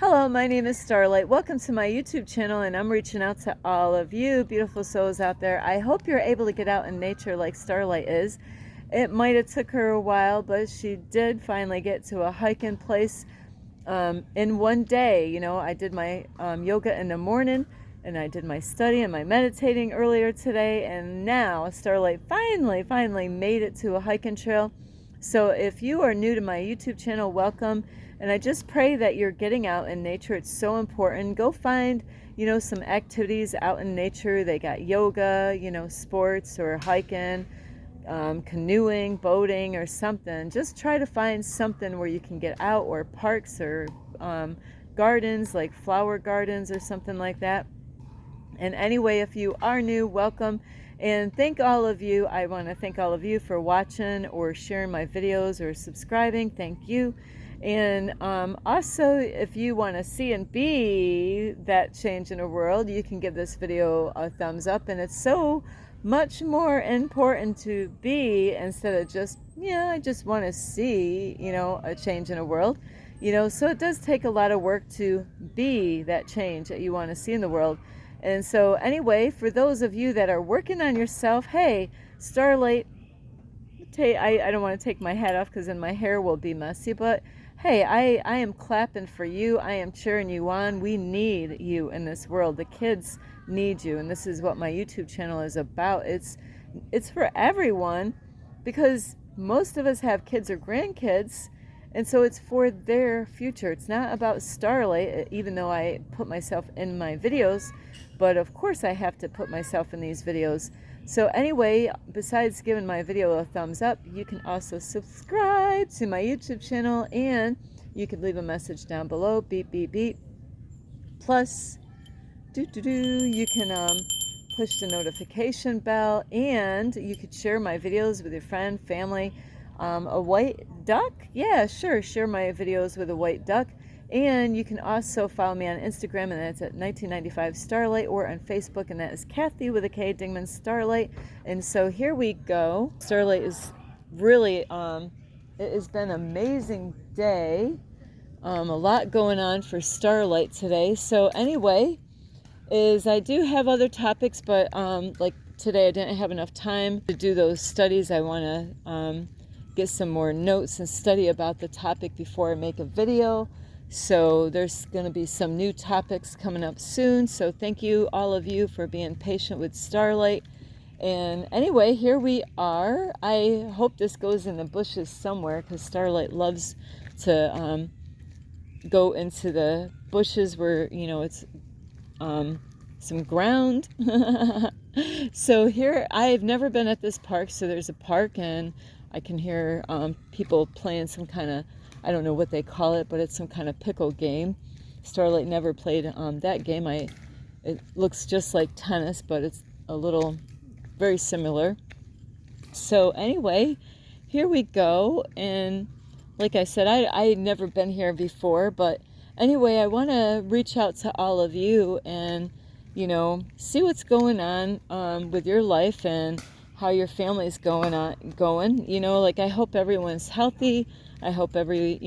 Hello, my name is Starlight. Welcome to my YouTube channel, and I'm reaching out to all of you beautiful souls out there. I hope you're able to get out in nature like Starlight is. It might have took her a while, but she did finally get to a hiking place in one day. You know, I did my yoga in the morning, and I did my study and my meditating earlier today, and now Starlight finally made it to a hiking trail. So if you are new to my YouTube channel, welcome. And I just pray that you're getting out in nature. It's so important. Go find, some activities out in nature. They got yoga, sports or hiking, canoeing, boating, or something. Just try to find something where you can get out, or parks, or gardens, like flower gardens or something like that. And anyway, if you are new, welcome. And thank all of you. I want to thank all of you for watching or sharing my videos or subscribing. Thank you. And also, if you want to see and be that change in the world, you can give this video a thumbs up. And it's so much more important to be, instead of just, I just want to see, a change in the world. So it does take a lot of work to be that change that you want to see in the world. And so anyway, for those of you that are working on yourself, hey, Starlight, I don't want to take my hat off because then my hair will be messy, but hey, I am clapping for you. I am cheering you on. We need you in this world. The kids need you, and this is what my YouTube channel is about. It's for everyone, because most of us have kids or grandkids, and so it's for their future. It's not about Starlight, even though I put myself in my videos, but of course I have to put myself in these videos. So anyway, besides giving my video a thumbs up, you can also subscribe to my YouTube channel, and you can leave a message down below, beep, beep, beep. Plus, you can push the notification bell, and you could share my videos with your friend, family. A white duck? Yeah, sure, share my videos with a white duck. And you can also follow me on Instagram, and that's at 1995 Starlight, or on Facebook, and that is Kathy with a K, Dingman Starlight. And so here we go. Starlight is really, it has been an amazing day. A lot going on for Starlight today. So anyway, I do have other topics, but like today I didn't have enough time to do those studies. I want to get some more notes and study about the topic before I make a video. So there's going to be some new topics coming up soon. So thank you, all of you, for being patient with Starlight. And anyway, here we are. I hope this goes in the bushes somewhere, because Starlight loves to go into the bushes where, it's some ground. So here, I've never been at this park. So there's a park, and I can hear people playing some kind of, I don't know what they call it, but it's some kind of pickle game. Starlight never played that game. It looks just like tennis, but it's a little very similar. So anyway, here we go. And like I said, I had never been here before, but anyway, I want to reach out to all of you and, see what's going on with your life and how your family's going. Like, I hope everyone's healthy. I hope I really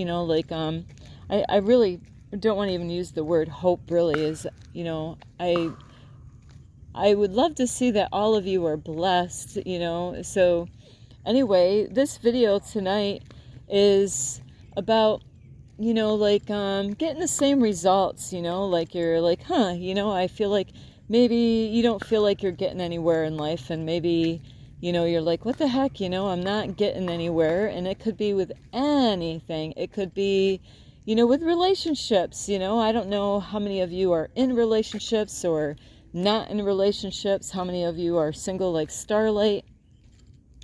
don't want to even use the word hope. Really is, I would love to see that all of you are blessed, So anyway, this video tonight is about, getting the same results, like you're like, I feel like maybe you don't feel like you're getting anywhere in life, and maybe, you're like, what the heck, I'm not getting anywhere. And it could be with anything. It could be, with relationships. I don't know how many of you are in relationships or not in relationships. How many of you are single like Starlight?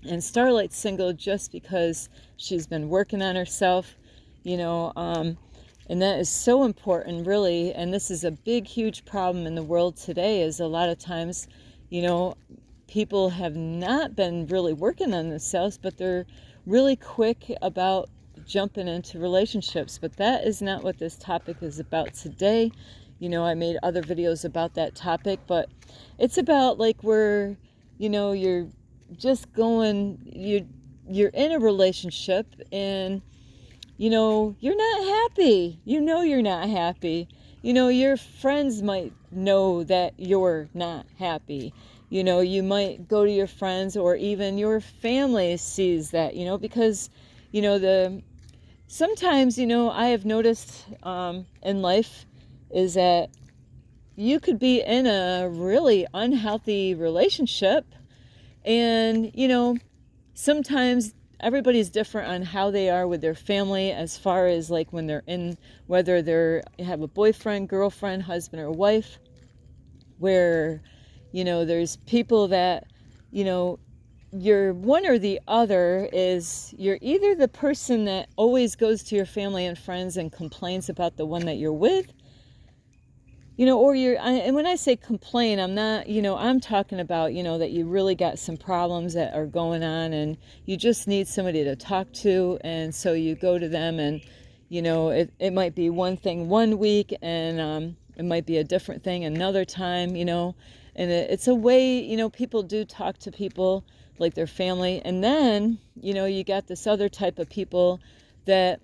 And Starlight's single just because she's been working on herself, and that is so important, really. And this is a big, huge problem in the world today, is a lot of times, people have not been really working on themselves, but they're really quick about jumping into relationships. But that is not what this topic is about today. I made other videos about that topic, but it's about like where, you're just going, you're in a relationship, and you're not happy. You're not happy. Your friends might know that you're not happy. You might go to your friends, or even your family sees that, because, the sometimes, I have noticed in life is that you could be in a really unhealthy relationship, and, sometimes everybody's different on how they are with their family, as far as like when they're in, whether they're have a boyfriend, girlfriend, husband, or wife, where, there's people that, you're one or the other. Is you're either the person that always goes to your family and friends and complains about the one that you're with, or and when I say complain, I'm not, I'm talking about, that you really got some problems that are going on, and you just need somebody to talk to. And so you go to them, and, it might be one thing one week, and it might be a different thing another time, and it's a way, people do talk to people like their family. And then, you got this other type of people that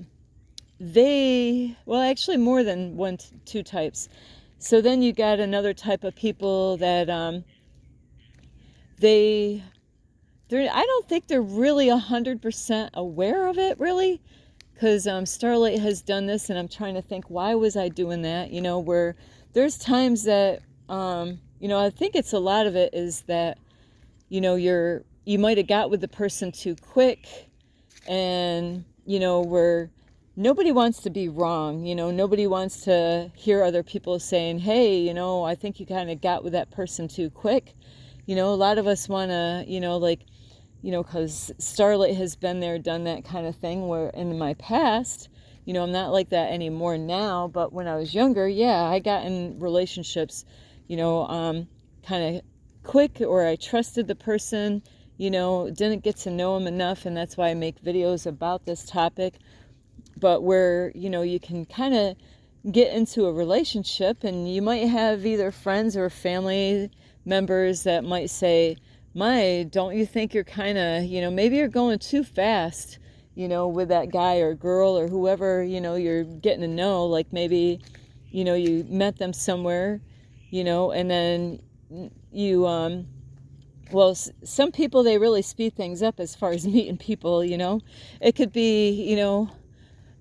well, actually more than one, two types. So then you got another type of people that I don't think they're really 100% aware of it, really, because Starlight has done this, and I'm trying to think, why was I doing that? Where there's times that I think it's a lot of it is that you might have got with the person too quick, and where nobody wants to be wrong. Nobody wants to hear other people saying, hey, I think you kind of got with that person too quick. A lot of us want to, because Starlight has been there, done that kind of thing, where in my past, I'm not like that anymore now, but when I was younger, yeah, I got in relationships, kind of quick, or I trusted the person, didn't get to know them enough, and that's why I make videos about this topic. But where, you can kind of get into a relationship, and you might have either friends or family members that might say, don't you think you're kind of, maybe you're going too fast, with that guy or girl or whoever, you're getting to know. Like maybe, you met them somewhere, and then you, well, some people, they really speed things up as far as meeting people. It could be,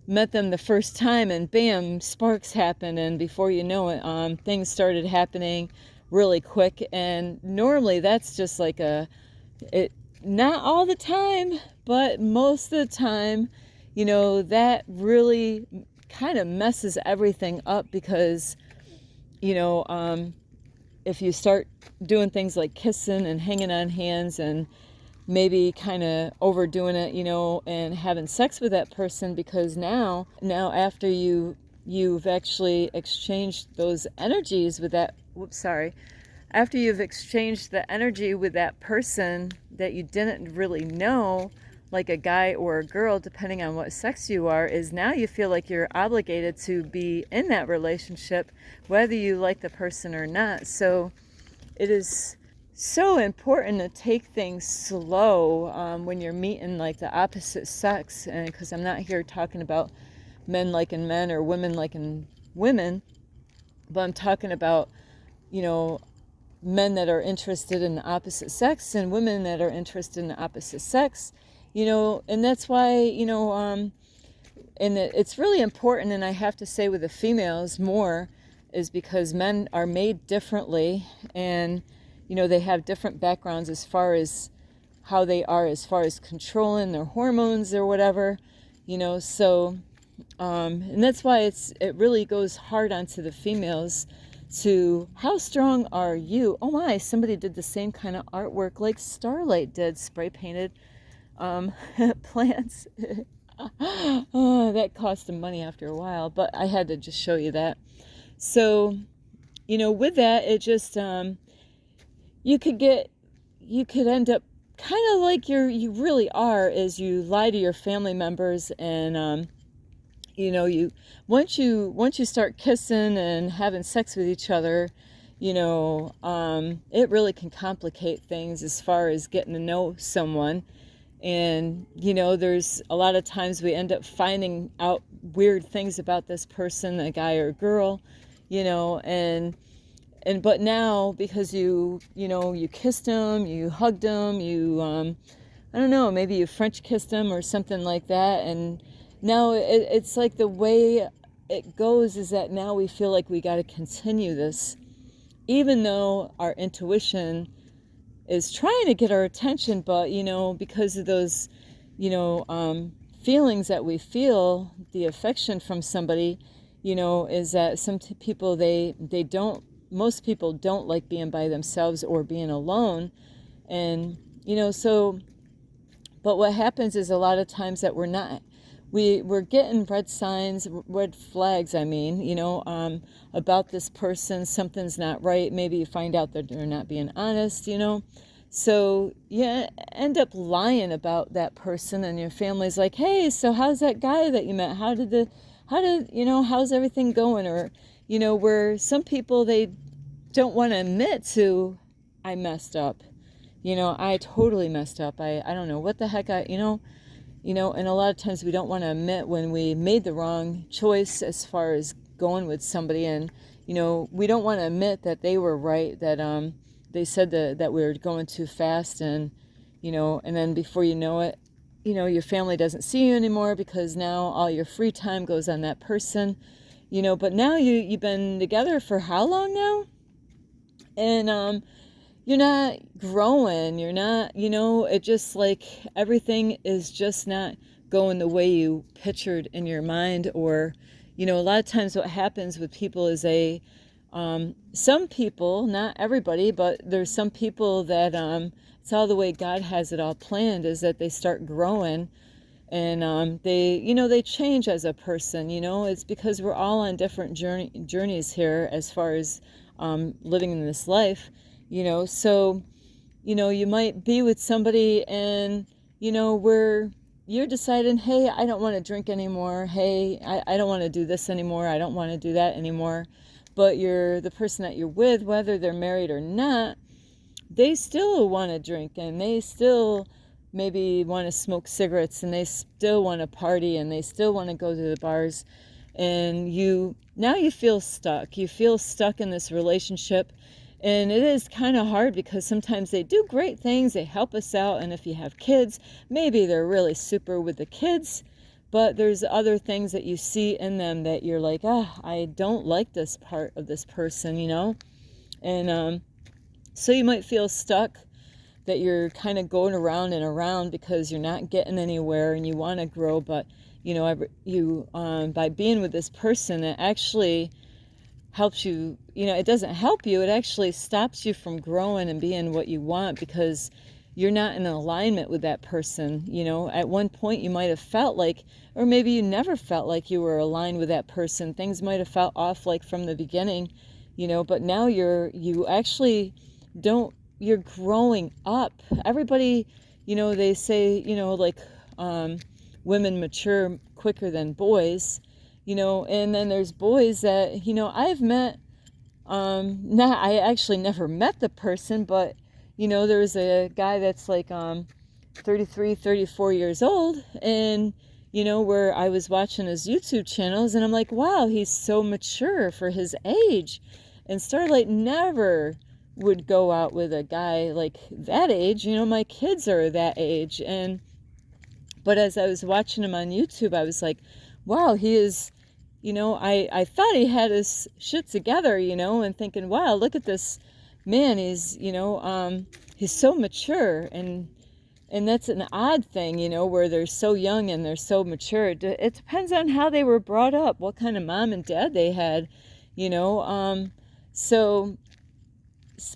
met them the first time, and bam, sparks happen, and before you know it, things started happening really quick. And normally that's just like not all the time, but most of the time, that really kind of messes everything up, because if you start doing things like kissing and hanging on hands, and maybe kind of overdoing it, and having sex with that person, because now after you've actually exchanged those energies with that, after you've exchanged the energy with that person that you didn't really know, like a guy or a girl, depending on what sex you are, is now you feel like you're obligated to be in that relationship, whether you like the person or not. So it is so important to take things slow when you're meeting like the opposite sex. And because I'm not here talking about men liking men or women liking women, but I'm talking about, men that are interested in the opposite sex and women that are interested in the opposite sex, and that's why, and it's really important. And I have to say with the females more, is because men are made differently, and they have different backgrounds as far as how they are, as far as controlling their hormones or whatever, so and that's why it really goes hard onto the females to, how strong are you? Oh my, somebody did the same kind of artwork like Starlight did, spray painted plants. Oh, that cost them money after a while, but I had to just show you that. So, with that, it just, you could end up kind of like you really are, is you lie to your family members, and, once you start kissing and having sex with each other, it really can complicate things as far as getting to know someone. And, there's a lot of times we end up finding out weird things about this person, a guy or a girl, but now because you kissed him, you hugged him, I don't know, maybe you French kissed him or something like that. And now it's like the way it goes is that now we feel like we got to continue this, even though our intuition is trying to get our attention, but because of those feelings that we feel, the affection from somebody, is that some people most people don't like being by themselves or being alone. And but what happens is a lot of times that we're getting red flags, about this person. Something's not right. Maybe you find out that they're not being honest, So you end up lying about that person, and your family's like, hey, so how's that guy that you met? How's everything going? Or, where some people, they don't want to admit to, I messed up. I totally messed up. I don't know what the heck and a lot of times we don't want to admit when we made the wrong choice as far as going with somebody. And, we don't want to admit that they were right, that they said that we were going too fast. And, and then before you know it, your family doesn't see you anymore because now all your free time goes on that person, but now you've been together for how long now? And, you're not growing, you're not, it just like everything is just not going the way you pictured in your mind. Or, a lot of times what happens with people is some people, not everybody, but there's some people that it's all the way God has it all planned, is that they start growing and they change as a person. It's because we're all on different journeys here as far as living in this life. So, you might be with somebody and, you're deciding, hey, I don't want to drink anymore. Hey, I don't want to do this anymore. I don't want to do that anymore. But the person that you're with, whether they're married or not, they still want to drink, and they still maybe want to smoke cigarettes, and they still want to party, and they still want to go to the bars. And now you feel stuck. You feel stuck in this relationship. And it is kind of hard because sometimes they do great things, they help us out, and if you have kids, maybe they're really super with the kids, but there's other things that you see in them that you're like, I don't like this part of this person, And so you might feel stuck, that you're kind of going around and around because you're not getting anywhere and you want to grow, but by being with this person, it actually helps you, it doesn't help you, it actually stops you from growing and being what you want, because you're not in alignment with that person. At one point you might have felt like, or maybe you never felt like you were aligned with that person. Things might have felt off like from the beginning, but now you actually don't, you're growing up. Everybody, they say, women mature quicker than boys. And then there's boys that, I've met, I actually never met the person, but, there's a guy that's like 33, 34 years old, and, where I was watching his YouTube channels, and I'm like, wow, he's so mature for his age. And Starlight never would go out with a guy like that age. My kids are that age. But as I was watching him on YouTube, I was like, wow, he is, I thought he had his shit together, and thinking, wow, look at this man. He's, he's so mature. And that's an odd thing, where they're so young and they're so mature. It depends on how they were brought up, what kind of mom and dad they had,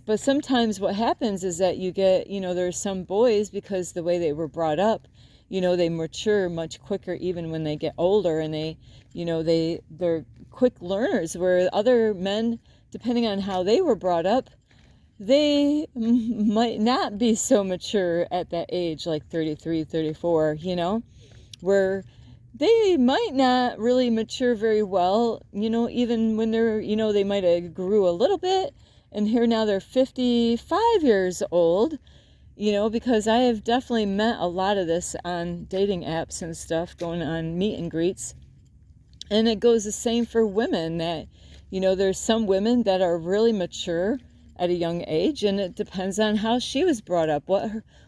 but sometimes what happens is that you get, there's some boys, because the way they were brought up, they mature much quicker even when they get older, and they're quick learners, where other men, depending on how they were brought up, they might not be so mature at that age, like 33, 34, where they might not really mature very well, even when they're, they might have grew a little bit, and here now they're 55 years old, because I have definitely met a lot of this on dating apps and stuff, going on meet and greets. And it goes the same for women that, there's some women that are really mature at a young age, and it depends on how she was brought up,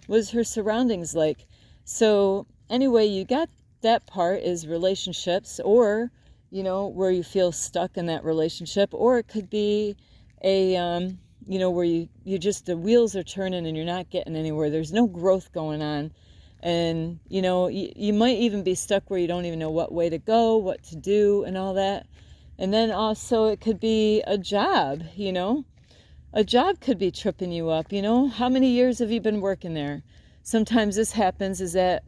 was her surroundings like. So anyway, you got that part is relationships, or, where you feel stuck in that relationship, or it could be a, where you just, the wheels are turning and you're not getting anywhere. There's no growth going on. And, you might even be stuck where you don't even know what way to go, what to do, and all that. And then also it could be a job, A job could be tripping you up, How many years have you been working there? Sometimes this happens is that,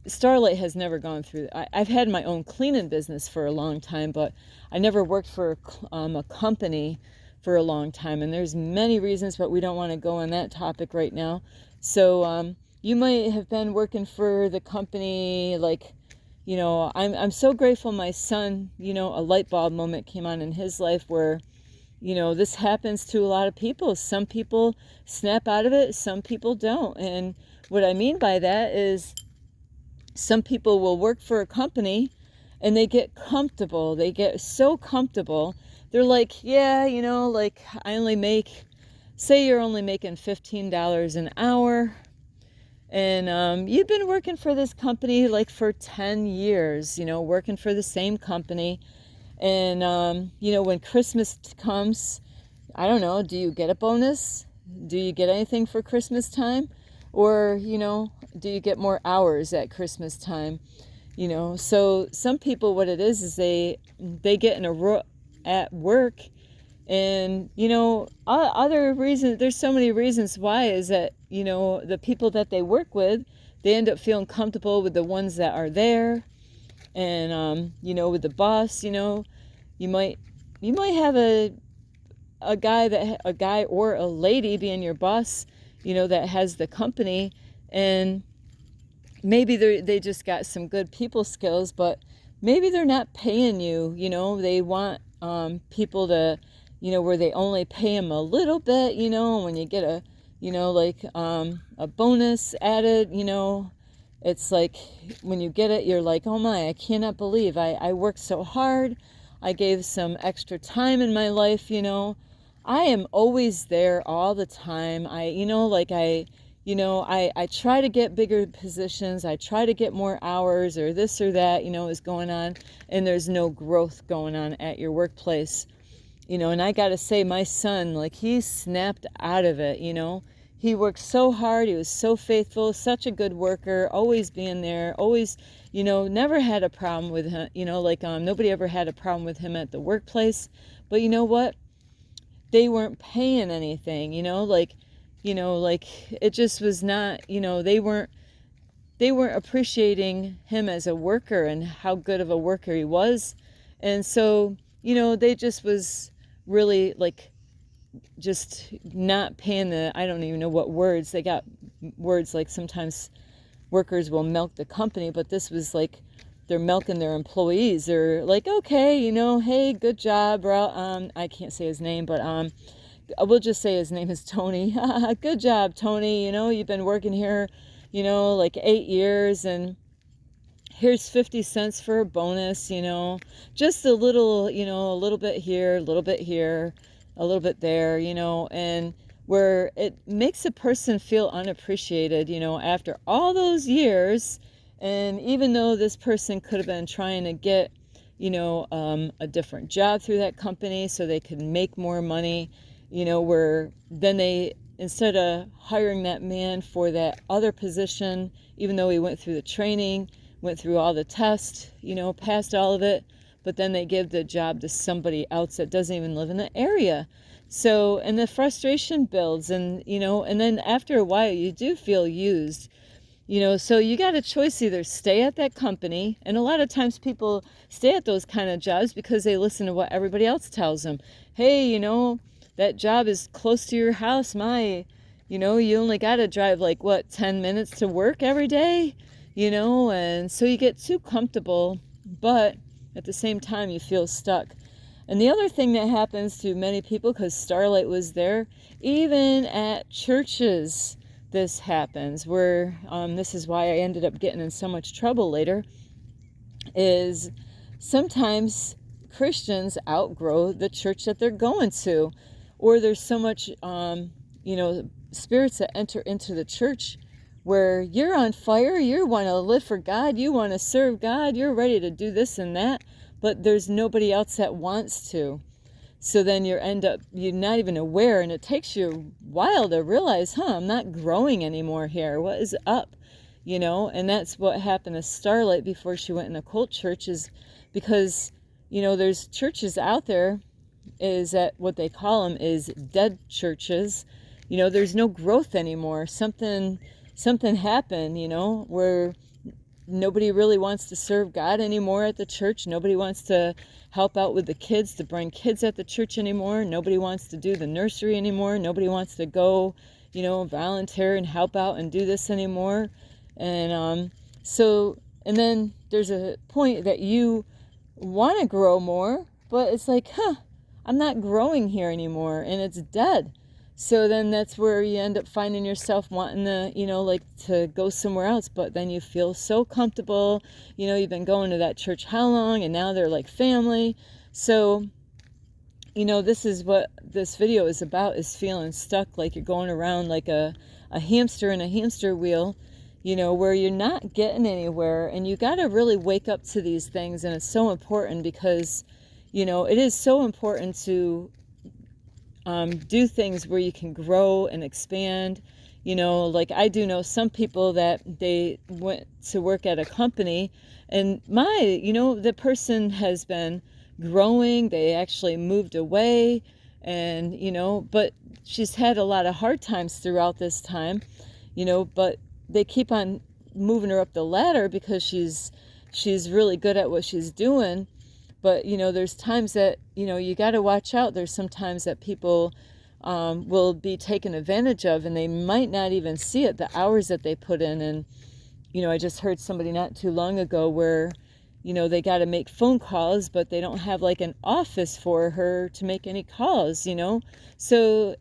Starlight has never gone through. I've had my own cleaning business for a long time, but I never worked for a company for a long time. And there's many reasons, but we don't want to go on that topic right now. So you might have been working for the company, like, I'm so grateful my son, a light bulb moment came on in his life where, this happens to a lot of people. Some people snap out of it, some people don't. And what I mean by that is some people will work for a company and they get comfortable. They get so comfortable. They're like, yeah, like I only make, say you're only making $15 an hour, and you've been working for this company like for 10 years, working for the same company. And, when Christmas comes, I don't know, do you get a bonus? Do you get anything for Christmas time? Or, do you get more hours at Christmas time? So some people, what it is they get in a rut at work. And, other reasons, there's so many reasons why is that, the people that they work with, they end up feeling comfortable with the ones that are there. And, with the boss, you might have a guy or a lady being your boss, that has the company, and maybe they just got some good people skills, but maybe they're not paying you, they want people to, where they only pay them a little bit, when you get a, a bonus added, it's like when you get it, you're like, oh my, I cannot believe I worked so hard. I gave some extra time in my life, I am always there all the time. I try to get bigger positions. I try to get more hours or this or that, is going on, and there's no growth going on at your workplace, and I got to say, my son, like, he snapped out of it, He worked so hard. He was so faithful, such a good worker, always being there, always, never had a problem with him, nobody ever had a problem with him at the workplace. But you know what? They weren't paying anything, it just was not, they weren't appreciating him as a worker and how good of a worker he was. And so, they just was really like just not paying I don't even know what words, they got words like sometimes workers will milk the company, but this was like they're milking their employees. They're like, okay, hey, good job, bro. I can't say his name, but we'll just say his name is Tony. Good job, Tony. You've been working here, like 8 years, and here's 50 cents for a bonus, just a little, a little bit here, a little bit here, a little bit there, and where it makes a person feel unappreciated, after all those years. And even though this person could have been trying to get, a different job through that company so they could make more money, where then they, instead of hiring that man for that other position, even though he went through the training, went through all the tests, passed all of it, but then they give the job to somebody else that doesn't even live in the area. So, and the frustration builds, and, and then after a while you do feel used, so you got a choice: either stay at that company, and a lot of times people stay at those kind of jobs because they listen to what everybody else tells them. Hey, that job is close to your house. You only got to drive 10 minutes to work every day, and so you get too comfortable, but at the same time you feel stuck. And the other thing that happens to many people, because Starlight was there, even at churches, this happens, where this is why I ended up getting in so much trouble later, is sometimes Christians outgrow the church that they're going to, or there's so much, spirits that enter into the church where you're on fire, you want to live for God, you want to serve God, you're ready to do this and that, but there's nobody else that wants to. So then you're not even aware, and it takes you a while to realize, I'm not growing anymore here. What is up? And that's what happened to Starlight before she went in a cult church, is because, there's churches out there, is that what they call them is dead churches. There's no growth anymore. Something happened, where nobody really wants to serve God anymore at the church. Nobody wants to help out with the kids, to bring kids at the church anymore. Nobody wants to do the nursery anymore. Nobody wants to go, volunteer and help out and do this anymore. And and then there's a point that you want to grow more, but it's like, I'm not growing here anymore, and it's dead. So then that's where you end up finding yourself wanting to, to go somewhere else. But then you feel so comfortable, you've been going to that church how long, and now they're like family. So, this is what this video is about, is feeling stuck, like you're going around like a hamster in a hamster wheel, where you're not getting anywhere. And you got to really wake up to these things. And it's so important because, it is so important to do things where you can grow and expand. Like I do know some people that they went to work at a company, and the person has been growing. They actually moved away, and but she's had a lot of hard times throughout this time, but they keep on moving her up the ladder because she's really good at what she's doing. But, there's times that, you got to watch out. There's some times that people will be taken advantage of, and they might not even see it, the hours that they put in. And, I just heard somebody not too long ago where, they got to make phone calls, but they don't have like an office for her to make any calls, So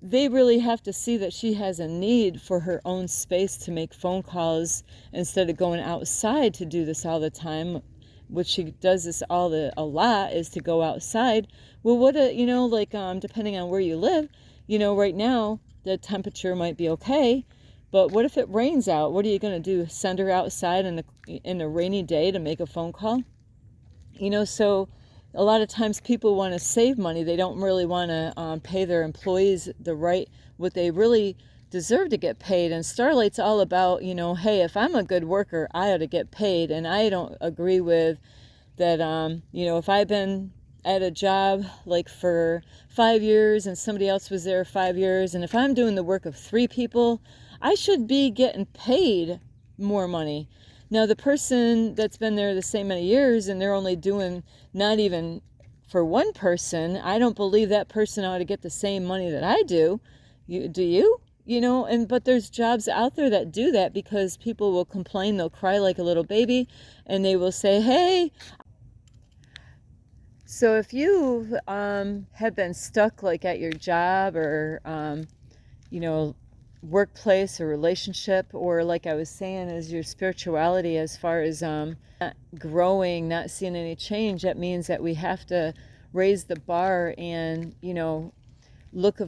they really have to see that she has a need for her own space to make phone calls instead of going outside to do this all the time. Which she does this a lot, is to go outside. Well, what depending on where you live, right now the temperature might be okay, but what if it rains out? What are you going to do? Send her outside in a rainy day to make a phone call? So a lot of times people want to save money. They don't really want to pay their employees what they really deserve to get paid. And Starlight's all about, hey, if I'm a good worker, I ought to get paid. And I don't agree with that. If I've been at a job like for 5 years and somebody else was there 5 years, and if I'm doing the work of 3 people, I should be getting paid more money. Now the person that's been there the same many years and they're only doing not even for one person, I don't believe that person ought to get the same money that I do. Do you? But there's jobs out there that do that, because people will complain, they'll cry like a little baby, and they will say, hey. So if you have been stuck like at your job or, workplace or relationship, or like I was saying, is your spirituality, as far as not growing, not seeing any change, that means that we have to raise the bar and, look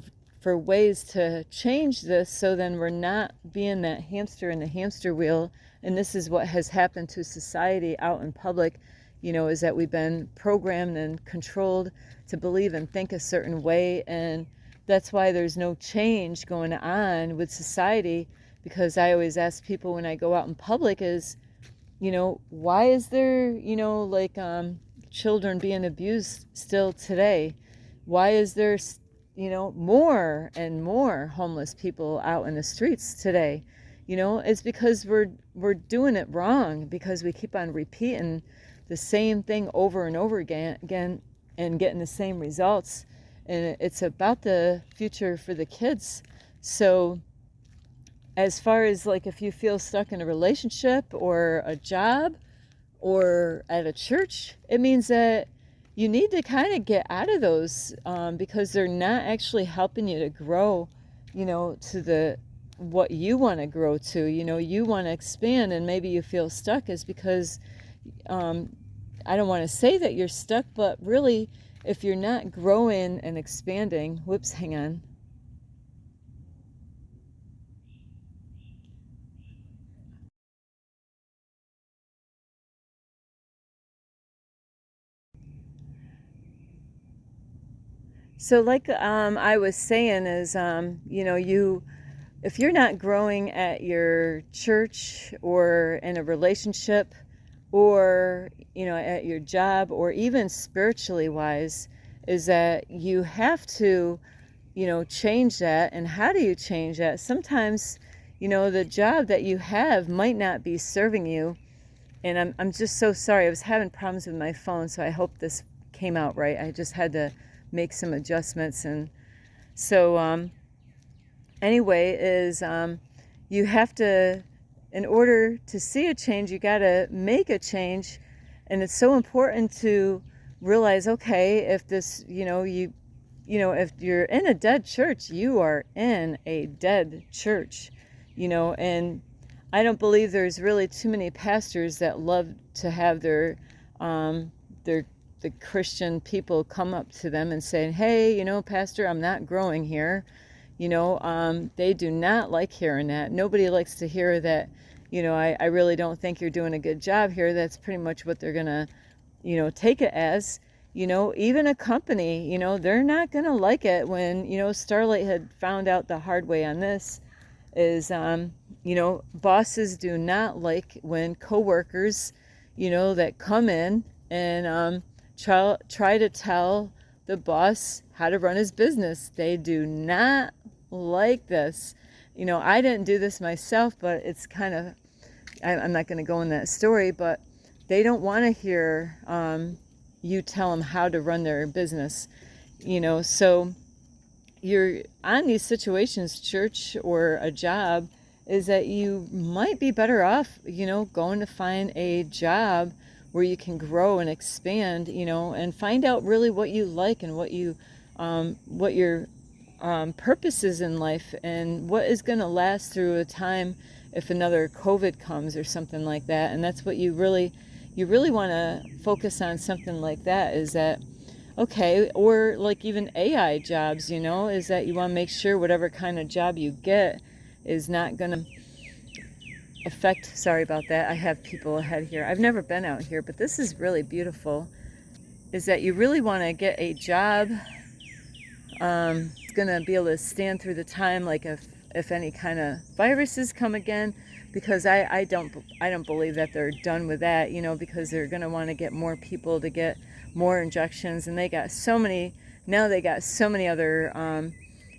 for ways to change this, so then we're not being that hamster in the hamster wheel. And this is what has happened to society out in public, is that we've been programmed and controlled to believe and think a certain way. And that's why there's no change going on with society, because I always ask people when I go out in public is, why is there, children being abused still today? Why is there more and more homeless people out in the streets today? It's because we're doing it wrong, because we keep on repeating the same thing over and over again and getting the same results. And it's about the future for the kids. So as far as like, if you feel stuck in a relationship or a job or at a church, it means that you need to kind of get out of those, because they're not actually helping you to grow, to the what you want to grow to. You want to expand, and maybe you feel stuck is because, I don't want to say that you're stuck, but really, if you're not growing and expanding, whoops, hang on. So like, I was saying is, if you're not growing at your church or in a relationship, or at your job, or even spiritually wise, is that you have to change that. And how do you change that? Sometimes the job that you have might not be serving you. And I'm just so sorry, I was having problems with my phone, so I hope this came out right. I just had to make some adjustments. And so anyway, is you have to, in order to see a change, you got to make a change. And it's so important to realize, okay, if this, if you're in a dead church, you are in a dead church, and I don't believe there's really too many pastors that love to have the Christian people come up to them and saying, hey, pastor, I'm not growing here. They do not like hearing that. Nobody likes to hear that, I really don't think you're doing a good job here. That's pretty much what they're going to, take it as. Even a company, they're not going to like it when, Starlight had found out the hard way on this is, bosses do not like when coworkers, that come in and try to tell the boss how to run his business. They do not like this. I didn't do this myself, but it's kind of, I'm not going to go in that story, but they don't want to hear you tell them how to run their business. So you're on these situations, church or a job, is that you might be better off, going to find a job where you can grow and expand, and find out really what you like and what your purpose is in life, and what is going to last through a time if another COVID comes or something like that. And that's what you really want to focus on, something like that, is that, okay, or like even AI jobs, is that you want to make sure whatever kind of job you get is not going to affect, sorry about that, I have people ahead here. I've never been out here, but this is really beautiful, is that you really want to get a job it's going to be able to stand through the time, like if any kind of viruses come again, because I don't believe that they're done with that, because they're going to want to get more people to get more injections, and they got so many other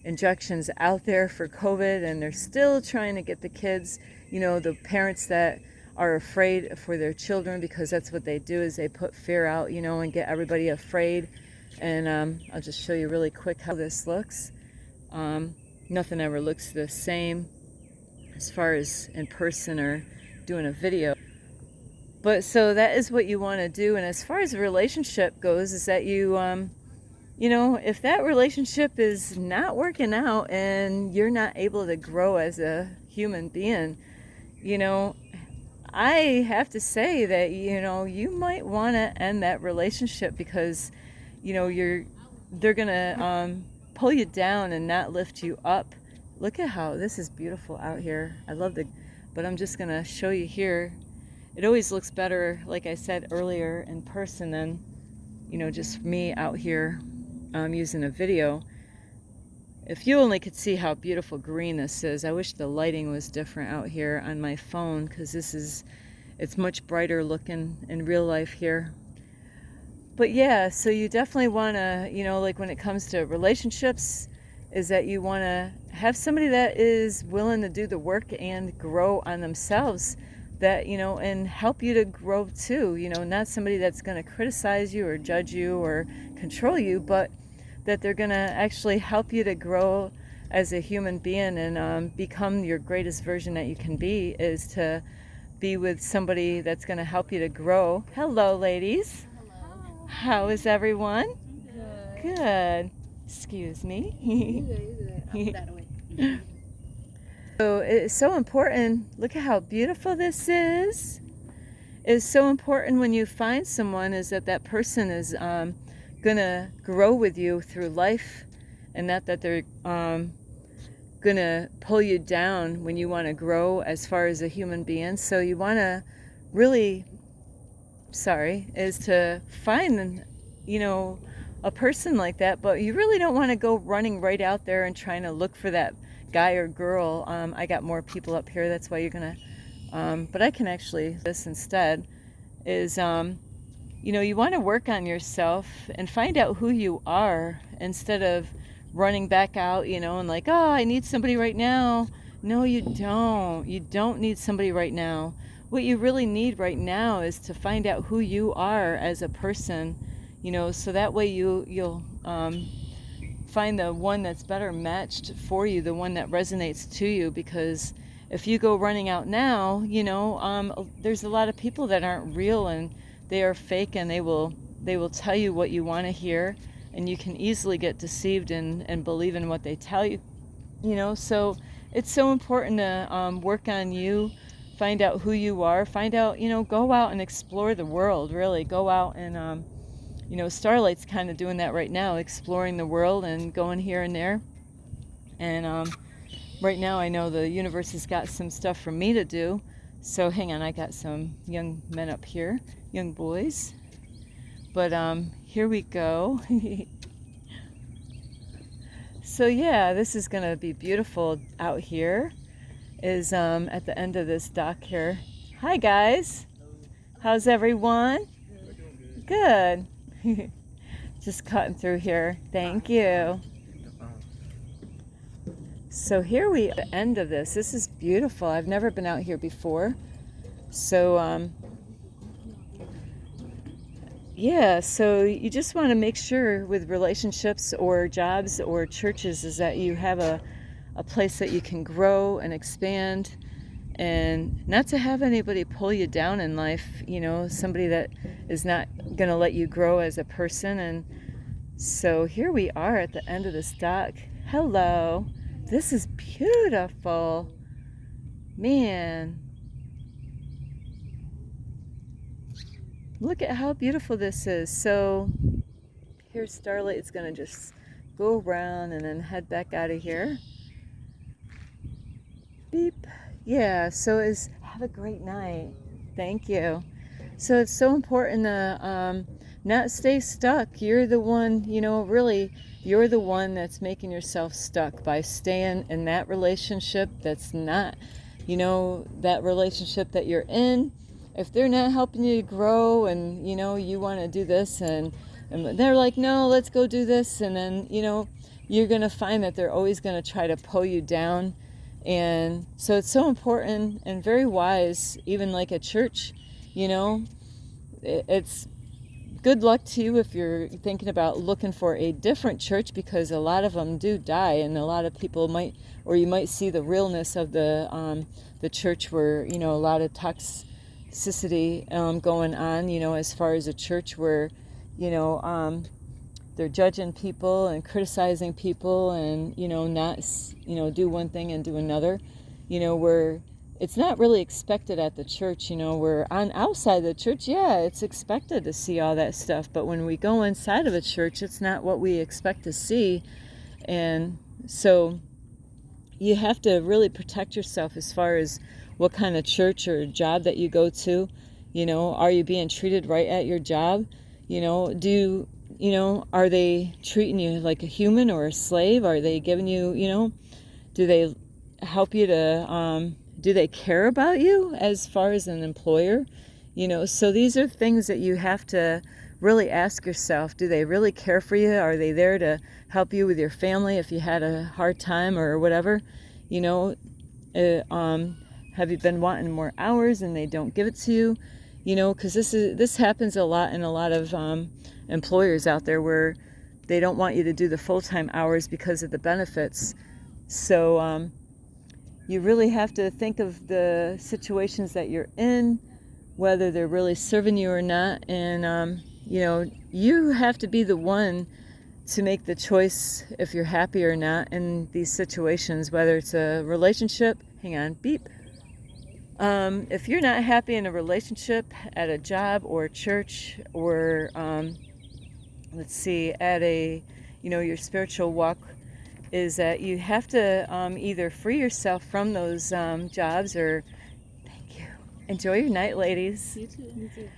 injections out there for COVID, and they're still trying to get the kids, the parents that are afraid for their children, because that's what they do, is they put fear out, and get everybody afraid. And I'll just show you really quick how this looks. Nothing ever looks the same as far as in person or doing a video. But so that is what you want to do. And as far as a relationship goes, is that you, if that relationship is not working out and you're not able to grow as a human being, I have to say that, you might want to end that relationship, because they're gonna pull you down and not lift you up. Look at how this is beautiful out here. I love but I'm just gonna show you here. It always looks better, like I said earlier, in person than, just me out here using a video. If you only could see how beautiful green this is. I wish the lighting was different out here on my phone, because it's much brighter looking in real life here. But yeah, so you definitely want to, like when it comes to relationships, is that you want to have somebody that is willing to do the work and grow on themselves, that, and help you to grow too, not somebody that's going to criticize you or judge you or control you, but that they're going to actually help you to grow as a human being and become your greatest version that you can be, is to be with somebody that's going to help you to grow. Hello, ladies. How is everyone? Good. Good. Excuse me. You good. I'll put that away. So it's so important. Look at how beautiful this is. It's so important when you find someone is that that person is gonna grow with you through life, and not that they're gonna pull you down when you want to grow as far as a human being. So you want to really, is to find, a person like that, but you really don't want to go running right out there and trying to look for that guy or girl. I got more people up here, that's why you're gonna, but I can actually, this instead, is, you want to work on yourself and find out who you are instead of running back out, and like, oh, I need somebody right now. No, you don't. You don't need somebody right now. What you really need right now is to find out who you are as a person, so that way you'll find the one that's better matched for you, the one that resonates to you. Because if you go running out now, there's a lot of people that aren't real and they are fake, and they will tell you what you want to hear, and you can easily get deceived and believe in what they tell you. So it's so important to work on you, find out who you are, find out, go out and explore the world. Really go out and Starlight's kind of doing that right now, exploring the world and going here and there. And right now I know the universe has got some stuff for me to do. So hang on, I got some young men up here, young boys. But here we go. So yeah, this is gonna be beautiful out here. Is at the end of this dock here. Hi guys. How's everyone? Good. Just cutting through here. Thank you. So here we at the end of this. This is beautiful. I've never been out here before. So yeah, so you just want to make sure with relationships or jobs or churches is that you have a place that you can grow and expand, and not to have anybody pull you down in life, somebody that is not going to let you grow as a person. And so here we are at the end of this dock. Hello. This is beautiful. Man. Look at how beautiful this is. So here's Starlight. It's going to just go around and then head back out of here. Beep. Yeah, so have a great night. Thank you. So it's so important to not stay stuck. You're the one, really, you're the one that's making yourself stuck by staying in that relationship that's not, that relationship that you're in. If they're not helping you to grow and, you want to do this and they're like, no, let's go do this. And then, you're going to find that they're always going to try to pull you down. And so it's so important and very wise, even like at church, it's good luck to you if you're thinking about looking for a different church, because a lot of them do die, and a lot of people you might see the realness of the church where, a lot of toxicity going on, as far as a church where, they're judging people and criticizing people and, not, do one thing and do another, where it's not really expected at the church, where on outside the church, yeah, it's expected to see all that stuff. But when we go inside of a church, it's not what we expect to see. And so you have to really protect yourself as far as what kind of church or job that you go to. Are you being treated right at your job? Are they treating you like a human or a slave? Are they giving you, do they help you to, do they care about you as far as an employer? So these are things that you have to really ask yourself. Do they really care for you? Are they there to help you with your family if you had a hard time or whatever? Have you been wanting more hours and they don't give it to you? Because this happens a lot in a lot of employers out there where they don't want you to do the full-time hours because of the benefits. So you really have to think of the situations that you're in, whether they're really serving you or not, and you have to be the one to make the choice if you're happy or not in these situations, whether it's a relationship. Hang on, beep. If you're not happy in a relationship, at a job or church, or let's see, at a, your spiritual walk, is that you have to either free yourself from those jobs, or, thank you, enjoy your night, ladies. You too. You too.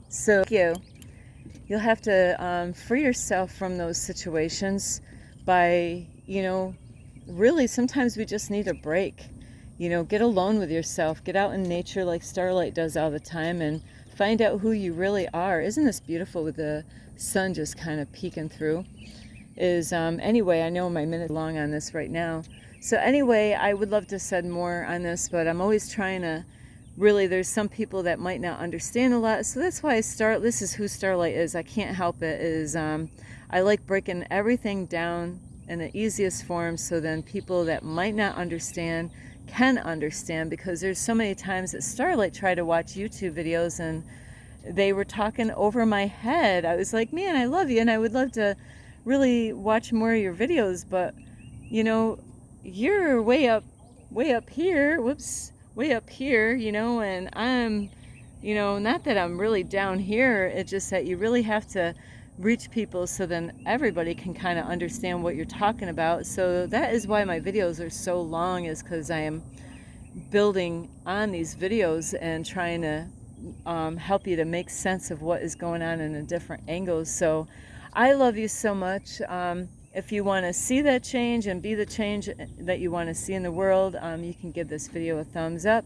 So you'll have to free yourself from those situations by, really sometimes we just need a break. Get alone with yourself, get out in nature like Starlight does all the time, and find out who you really are. Isn't this beautiful with the sun just kind of peeking through? Anyway, I know my minute long on this right now. So anyway, I would love to say more on this, but I'm always trying to, really, there's some people that might not understand a lot. So that's why this is who Starlight is. I can't help it, I like breaking everything down in the easiest form, so then people that might not understand can understand, because there's so many times that Starlight tried to watch YouTube videos and they were talking over my head. I was like, man, I love you and I would love to really watch more of your videos, but you're way up here, way up here, and I'm, not that I'm really down here, it's just that you really have to reach people so then everybody can kind of understand what you're talking about. So that is why my videos are so long, is because I am building on these videos and trying to help you to make sense of what is going on in the different angles. So I love you so much. If you want to see that change and be the change that you want to see in the world, you can give this video a thumbs up,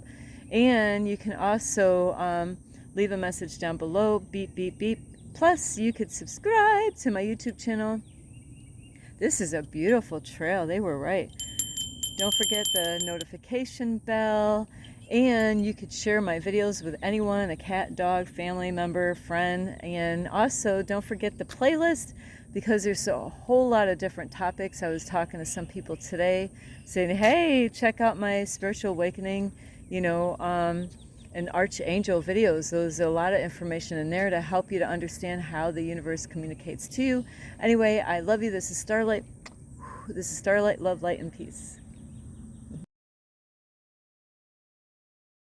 and you can also leave a message down below, beep beep beep. Plus, you could subscribe to my YouTube channel. This is a beautiful trail. They were right. Don't forget the notification bell. And you could share my videos with anyone, a cat, dog, family member, friend. And also, don't forget the playlist, because there's a whole lot of different topics. I was talking to some people today saying, hey, check out my spiritual awakening, and Archangel videos. There's a lot of information in there to help you to understand how the universe communicates to you. Anyway, I love you. This is Starlight. This is Starlight. Love, light, and peace.